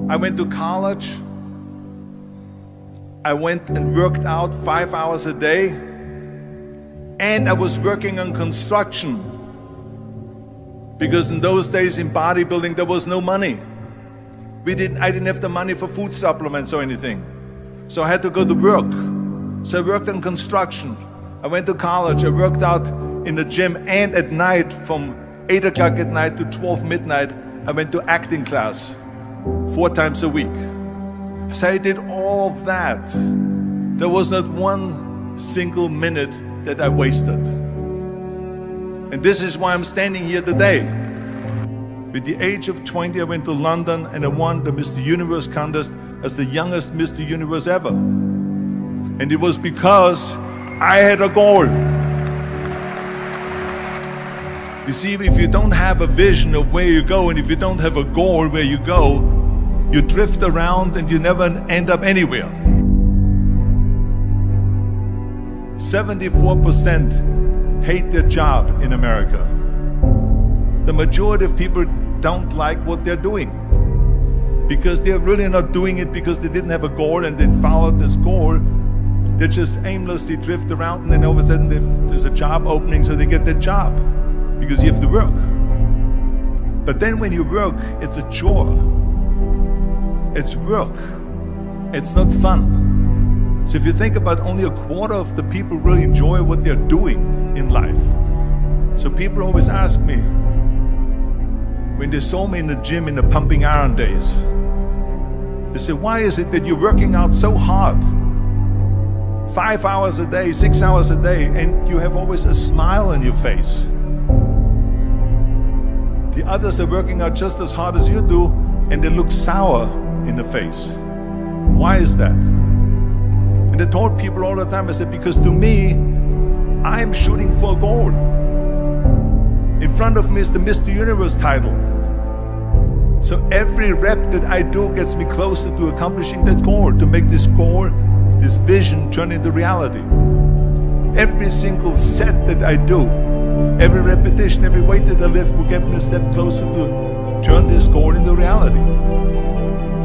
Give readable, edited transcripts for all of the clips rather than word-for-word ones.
I went to college. I went and worked out 5 hours a day, and I was working on construction, because in those days in bodybuilding there was no money. I didn't have the money for food supplements or anything, so I had to go to work. So I worked on construction. I went to college. I worked out in the gym, and at night from 8 o'clock at night to 12 midnight I went to acting class 4 times a week. So I did all of that. There was not one single minute that I wasted. And this is why I'm standing here today. With the age of 20, I went to London and I won the Mr. Universe contest as the youngest Mr. Universe ever. And it was because I had a goal. You see, if you don't have a vision of where you go, and if you don't have a goal where you go, you drift around and you never end up anywhere. 74% hate their job in America. The majority of people don't like what they're doing, because they're really not doing it because they didn't have a goal and they followed this goal. They just aimlessly drift around, and then all of a sudden there's a job opening, so they get that job because you have to work. But then when you work, it's a chore. It's work. It's not fun. So if you think about, only a quarter of the people really enjoy what they're doing in life. So people always ask me, when they saw me in the gym in the pumping iron days, they say, why is it that you're working out so hard? 5 hours a day, 6 hours a day, and you have always a smile on your face. The others are working out just as hard as you do, and they look sour in the face. Why is that? And I told people all the time, I said, because to me, I'm shooting for a goal. In front of me is the Mr. Universe title. So every rep that I do gets me closer to accomplishing that goal, to make this goal, this vision, turn into reality. Every single set that I do, every repetition, every weight that I lift will get me a step closer to turn this goal into reality.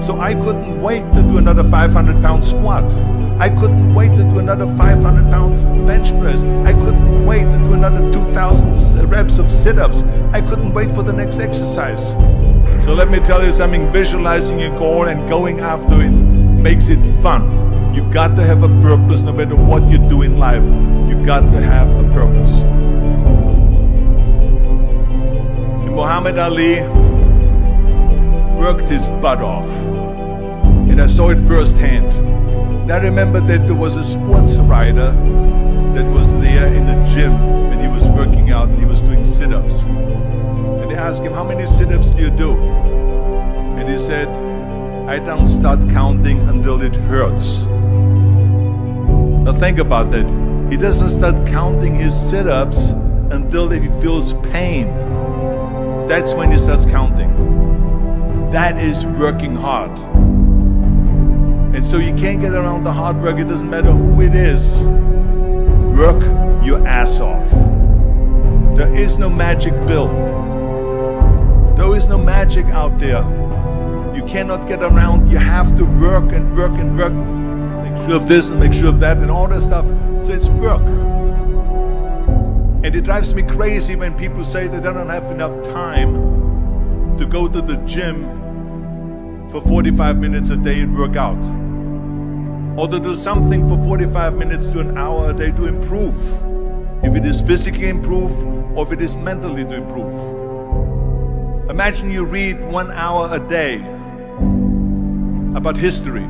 So I couldn't wait to do another 500-pound squat. I couldn't wait to do another 500-pound bench press. I couldn't wait to do another 2,000 reps of sit-ups. I couldn't wait for the next exercise. So let me tell you something, visualizing your goal and going after it makes it fun. You got to have a purpose no matter what you do in life. You got to have a purpose. And Muhammad Ali worked his butt off, and I saw it firsthand. And I remember that there was a sports writer that was there in the gym when he was working out and he was doing sit-ups. And they asked him, how many sit-ups do you do? And he said, I don't start counting until it hurts. Now think about that. He doesn't start counting his sit-ups until he feels pain. That's when he starts counting. That is working hard. And so you can't get around the hard work. It doesn't matter who it is. Work your ass off. There is no magic pill. There is no magic out there. You cannot get around. You have to work and work and work. Make sure of this and make sure of that and all that stuff. So it's work. And it drives me crazy when people say that they don't have enough time to go to the gym for 45 minutes a day and work out. Or to do something for 45 minutes to an hour a day to improve. If it is physically improve or if it is mentally to improve. Imagine you read 1 hour a day about history.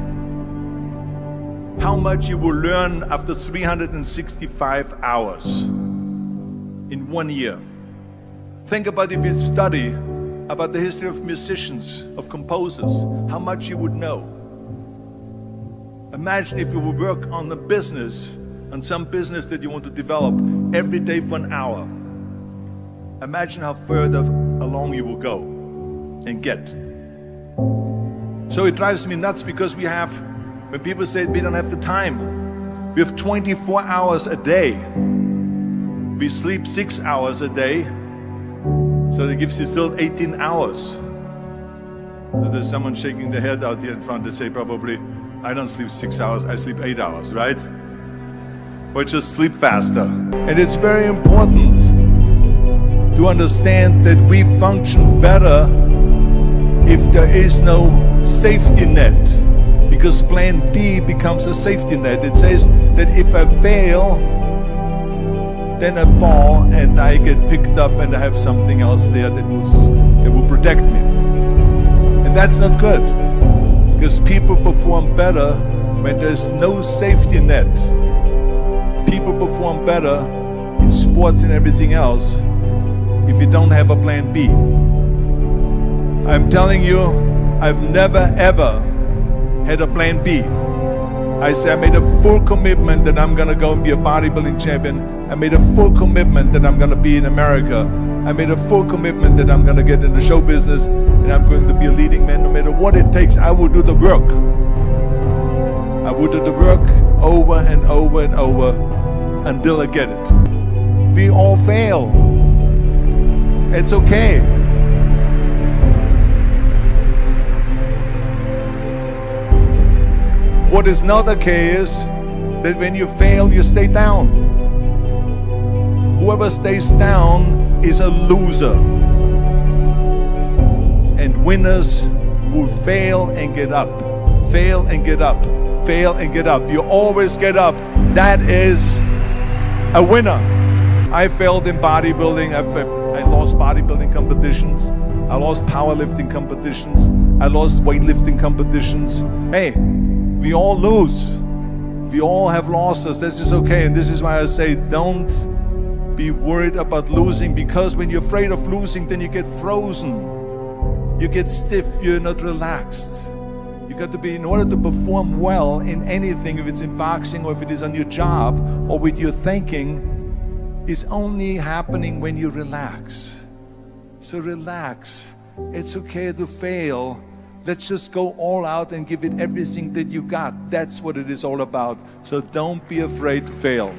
How much you will learn after 365 hours in 1 year. Think about if you study about the history of musicians, of composers, how much you would know. Imagine if you would work on a business, on some business that you want to develop every day for an hour. Imagine how further along you will go and get. So it drives me nuts because when people say we don't have the time, we have 24 hours a day. We sleep 6 hours a day, so that gives you still 18 hours. There's someone shaking their head out here in front. They say probably, I don't sleep 6 hours, I sleep 8 hours, right? Or just sleep faster. And it's very important to understand that we function better if there is no safety net, because plan B becomes a safety net. It says that if I fail, then I fall and I get picked up and I have something else there that will protect me. And that's not good, because people perform better when there's no safety net. People perform better in sports and everything else if you don't have a plan B. I'm telling you, I've never ever had a plan B. I say I made a full commitment that I'm gonna go and be a bodybuilding champion. I made a full commitment that I'm gonna be in America. I made a full commitment that I'm gonna get in the show business and I'm going to be a leading man. No matter what it takes, I will do the work. I will do the work over and over and over until I get it. We all fail. It's okay. What is not okay is that when you fail, you stay down. Whoever stays down is a loser. And winners will fail and get up. Fail and get up. Fail and get up. You always get up. That is a winner. I failed in bodybuilding. I lost bodybuilding competitions. I lost powerlifting competitions. I lost weightlifting competitions. Hey, we all lose. We all have losses. This is okay. And this is why I say don't be worried about losing, because when you're afraid of losing, then you get frozen. You get stiff. You're not relaxed. You got to be, in order to perform well in anything, if it's in boxing or if it is on your job or with your thinking, is only happening when you relax. So relax. It's okay to fail. Let's just go all out and give it everything that you got. That's what it is all about. So don't be afraid to fail.